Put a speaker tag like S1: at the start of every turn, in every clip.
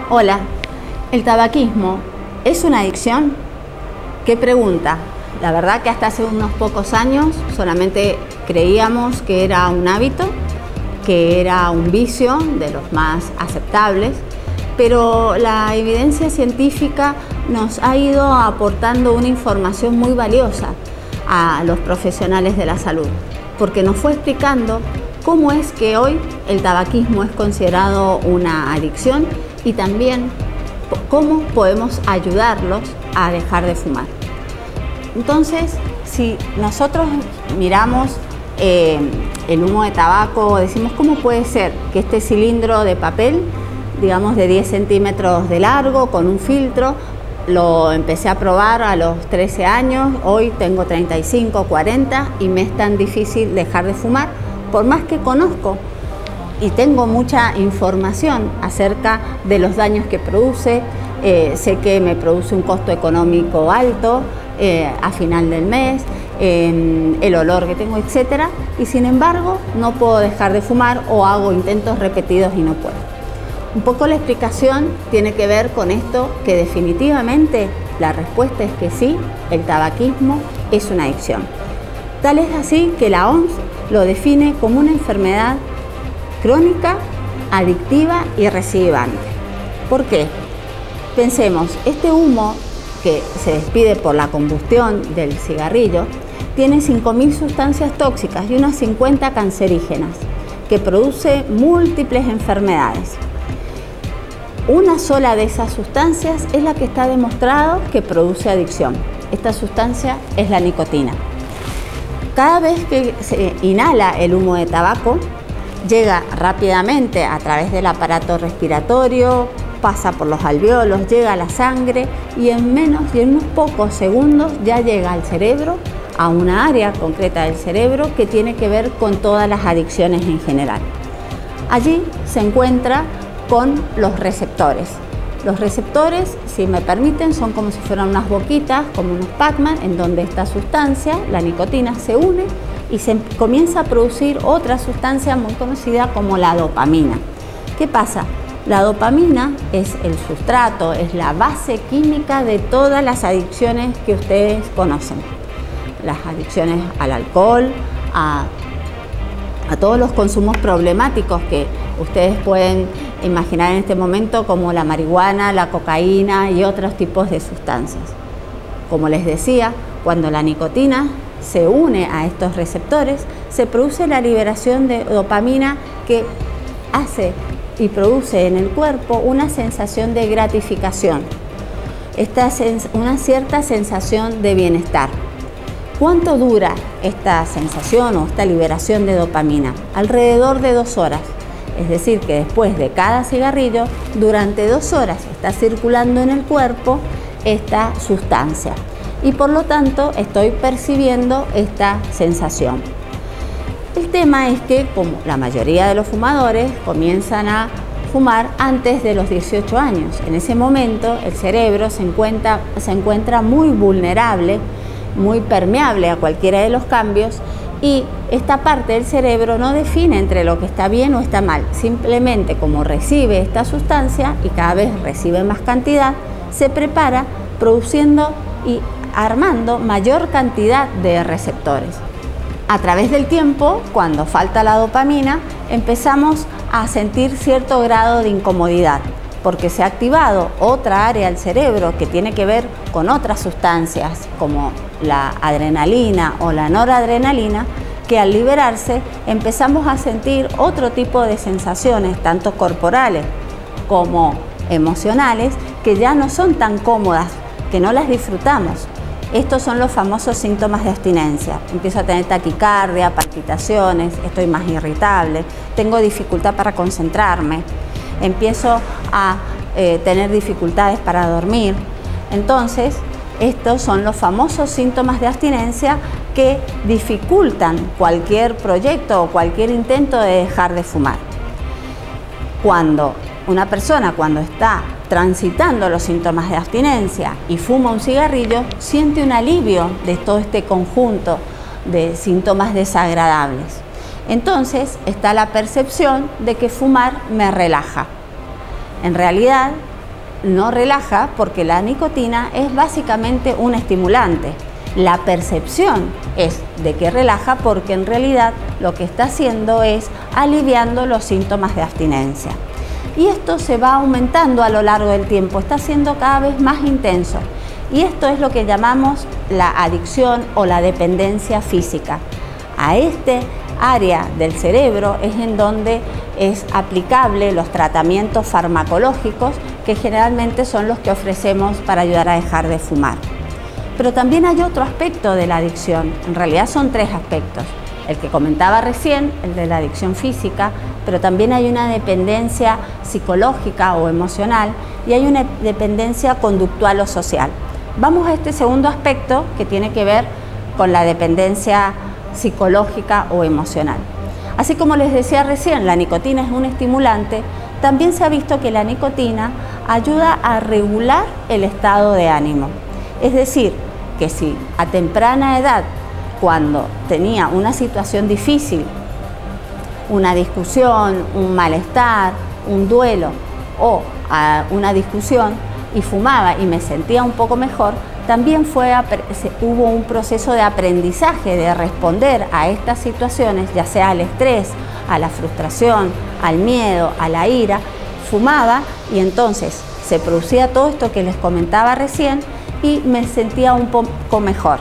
S1: Hola, ¿el tabaquismo es una adicción? ¿Qué pregunta? La verdad que hasta hace unos pocos años solamente creíamos que era un hábito, que era un vicio de los más aceptables, pero la evidencia científica nos ha ido aportando una información muy valiosa a los profesionales de la salud, porque nos fue explicando cómo es que hoy el tabaquismo es considerado una adicción y también cómo podemos ayudarlos a dejar de fumar. Entonces, si nosotros miramos el humo de tabaco, decimos cómo puede ser que este cilindro de papel, digamos de 10 centímetros de largo, con un filtro, lo empecé a probar a los 13 años, hoy tengo 35, 40 y me es tan difícil dejar de fumar, por más que conozco y tengo mucha información acerca de los daños que produce. Sé que me produce un costo económico alto a final del mes, el olor que tengo, etcétera, y sin embargo no puedo dejar de fumar o hago intentos repetidos y no puedo. Un poco la explicación tiene que ver con esto, que definitivamente la respuesta es que sí, el tabaquismo es una adicción. Tal es así que la OMS lo define como una enfermedad crónica, adictiva y recidivante. ¿Por qué? Pensemos, este humo que se despide por la combustión del cigarrillo tiene 5.000 sustancias tóxicas y unas 50 cancerígenas que produce múltiples enfermedades. Una sola de esas sustancias es la que está demostrado que produce adicción. Esta sustancia es la nicotina. Cada vez que se inhala el humo de tabaco, llega rápidamente a través del aparato respiratorio, pasa por los alvéolos, llega a la sangre y en unos pocos segundos ya llega al cerebro, a una área concreta del cerebro que tiene que ver con todas las adicciones en general. Allí se encuentra con los receptores. Los receptores, si me permiten, son como si fueran unas boquitas, como unos Pac-Man, en donde esta sustancia, la nicotina, se une y se comienza a producir otra sustancia muy conocida como la dopamina. ¿Qué pasa? La dopamina es el sustrato, es la base química de todas las adicciones que ustedes conocen. Las adicciones al alcohol, a todos los consumos problemáticos que ustedes pueden imaginar en este momento, como la marihuana, la cocaína y otros tipos de sustancias. Como les decía, cuando la nicotina se une a estos receptores, se produce la liberación de dopamina que hace y produce en el cuerpo una sensación de gratificación, una cierta sensación de bienestar. ¿Cuánto dura esta sensación o esta liberación de dopamina? Alrededor de 2 horas. Es decir, que después de cada cigarrillo, durante 2 horas está circulando en el cuerpo esta sustancia y por lo tanto estoy percibiendo esta sensación. El tema es que, como la mayoría de los fumadores, comienzan a fumar antes de los 18 años. En ese momento el cerebro se encuentra muy vulnerable, muy permeable a cualquiera de los cambios y esta parte del cerebro no define entre lo que está bien o está mal. Simplemente como recibe esta sustancia y cada vez recibe más cantidad, se prepara produciendo y armando mayor cantidad de receptores. A través del tiempo, cuando falta la dopamina, empezamos a sentir cierto grado de incomodidad, porque se ha activado otra área del cerebro que tiene que ver con otras sustancias, como la adrenalina o la noradrenalina, que al liberarse empezamos a sentir otro tipo de sensaciones, tanto corporales como emocionales, que ya no son tan cómodas, que no las disfrutamos. Estos son los famosos síntomas de abstinencia. Empiezo a tener taquicardia, palpitaciones, estoy más irritable, tengo dificultad para concentrarme, empiezo a tener dificultades para dormir. Entonces, estos son los famosos síntomas de abstinencia que dificultan cualquier proyecto o cualquier intento de dejar de fumar. Cuando una persona está transitando los síntomas de abstinencia y fuma un cigarrillo, siente un alivio de todo este conjunto de síntomas desagradables. Entonces está la percepción de que fumar me relaja. En realidad no relaja porque la nicotina es básicamente un estimulante. La percepción es de que relaja porque en realidad lo que está haciendo es aliviando los síntomas de abstinencia. Y esto se va aumentando a lo largo del tiempo, está siendo cada vez más intenso. Y esto es lo que llamamos la adicción o la dependencia física. A este área del cerebro es en donde es aplicable los tratamientos farmacológicos que generalmente son los que ofrecemos para ayudar a dejar de fumar. Pero también hay otro aspecto de la adicción, en realidad son tres aspectos. El que comentaba recién, el de la adicción física, pero también hay una dependencia psicológica o emocional y hay una dependencia conductual o social. Vamos a este segundo aspecto que tiene que ver con la dependencia psicológica o emocional. Así como les decía recién, la nicotina es un estimulante, también se ha visto que la nicotina ayuda a regular el estado de ánimo. Es decir, que si a temprana edad, cuando tenía una situación difícil, una discusión, un malestar, un duelo o una discusión y fumaba y me sentía un poco mejor, también hubo un proceso de aprendizaje de responder a estas situaciones, ya sea al estrés, a la frustración, al miedo, a la ira. Fumaba y entonces se producía todo esto que les comentaba recién y me sentía un poco mejor.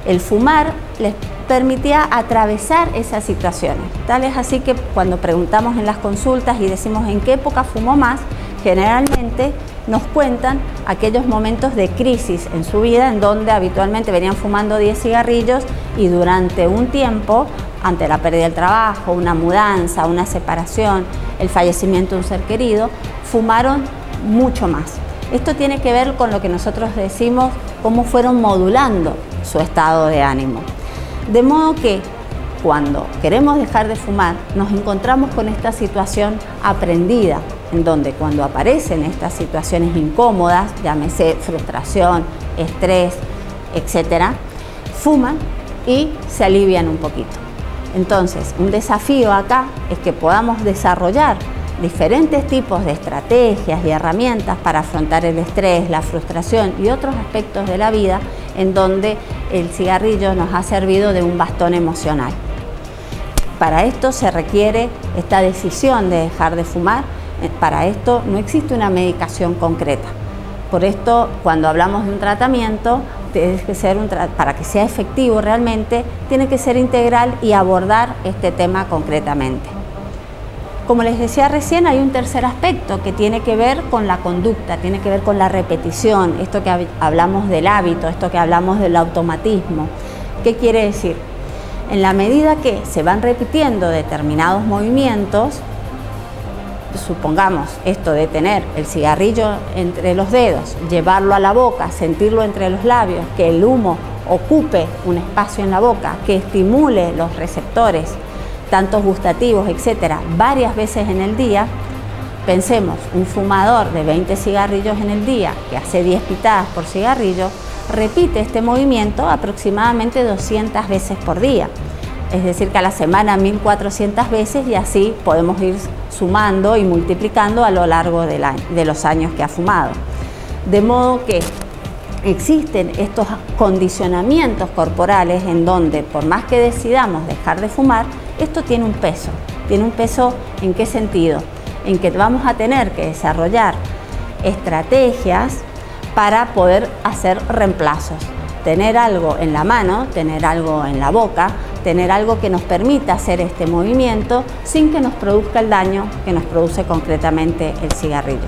S1: El fumar les permitía atravesar esas situaciones. Tal es así que cuando preguntamos en las consultas y decimos en qué época fumó más, generalmente nos cuentan aquellos momentos de crisis en su vida en donde habitualmente venían fumando 10 cigarrillos y durante un tiempo, ante la pérdida del trabajo, una mudanza, una separación, el fallecimiento de un ser querido, fumaron mucho más. Esto tiene que ver con lo que nosotros decimos, cómo fueron modulando su estado de ánimo. De modo que cuando queremos dejar de fumar, nos encontramos con esta situación aprendida, en donde cuando aparecen estas situaciones incómodas, llámese frustración, estrés, etc., fuman y se alivian un poquito. Entonces, un desafío acá es que podamos desarrollar diferentes tipos de estrategias y herramientas para afrontar el estrés, la frustración y otros aspectos de la vida en donde el cigarrillo nos ha servido de un bastón emocional. Para esto se requiere esta decisión de dejar de fumar. Para esto no existe una medicación concreta. Por esto, cuando hablamos de un tratamiento, para que sea efectivo realmente, tiene que ser integral y abordar este tema concretamente. Como les decía recién, hay un tercer aspecto que tiene que ver con la conducta, tiene que ver con la repetición, esto que hablamos del hábito, esto que hablamos del automatismo. ¿Qué quiere decir? En la medida que se van repitiendo determinados movimientos, supongamos esto de tener el cigarrillo entre los dedos, llevarlo a la boca, sentirlo entre los labios, que el humo ocupe un espacio en la boca, que estimule los receptores, tantos gustativos, etcétera, varias veces en el día. Pensemos, un fumador de 20 cigarrillos en el día, que hace 10 pitadas por cigarrillo, repite este movimiento aproximadamente 200 veces por día. Es decir, que a la semana 1400 veces y así podemos ir sumando y multiplicando a lo largo de los años que ha fumado. De modo que existen estos condicionamientos corporales en donde, por más que decidamos dejar de fumar, esto tiene un peso. ¿Tiene un peso en qué sentido? En que vamos a tener que desarrollar estrategias para poder hacer reemplazos. Tener algo en la mano, tener algo en la boca, tener algo que nos permita hacer este movimiento sin que nos produzca el daño que nos produce concretamente el cigarrillo.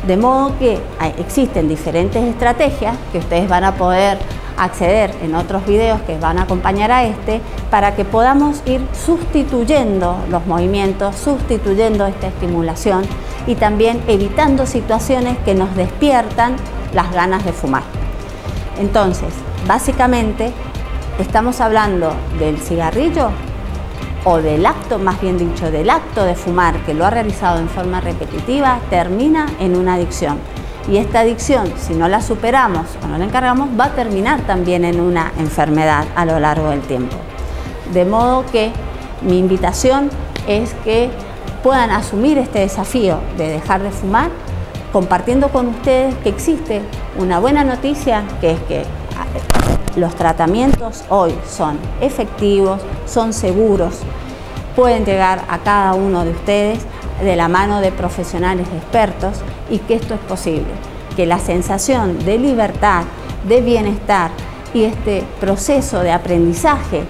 S1: De modo que existen diferentes estrategias que ustedes van a poder acceder en otros videos que van a acompañar a este, para que podamos ir sustituyendo los movimientos, sustituyendo esta estimulación y también evitando situaciones que nos despiertan las ganas de fumar. Entonces, básicamente, estamos hablando del cigarrillo o del acto, más bien dicho, del acto de fumar que lo ha realizado en forma repetitiva, termina en una adicción. Y esta adicción, si no la superamos o no la encargamos, va a terminar también en una enfermedad a lo largo del tiempo. De modo que Mi invitación es que puedan asumir este desafío de dejar de fumar, compartiendo con ustedes que existe una buena noticia, que es que los tratamientos hoy son efectivos, son seguros, pueden llegar a cada uno de ustedes de la mano de profesionales expertos y que esto es posible, que la sensación de libertad, de bienestar y este proceso de aprendizaje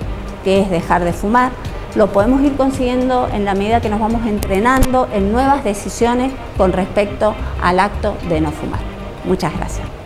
S1: que es dejar de fumar, lo podemos ir consiguiendo en la medida que nos vamos entrenando en nuevas decisiones con respecto al acto de no fumar. Muchas gracias.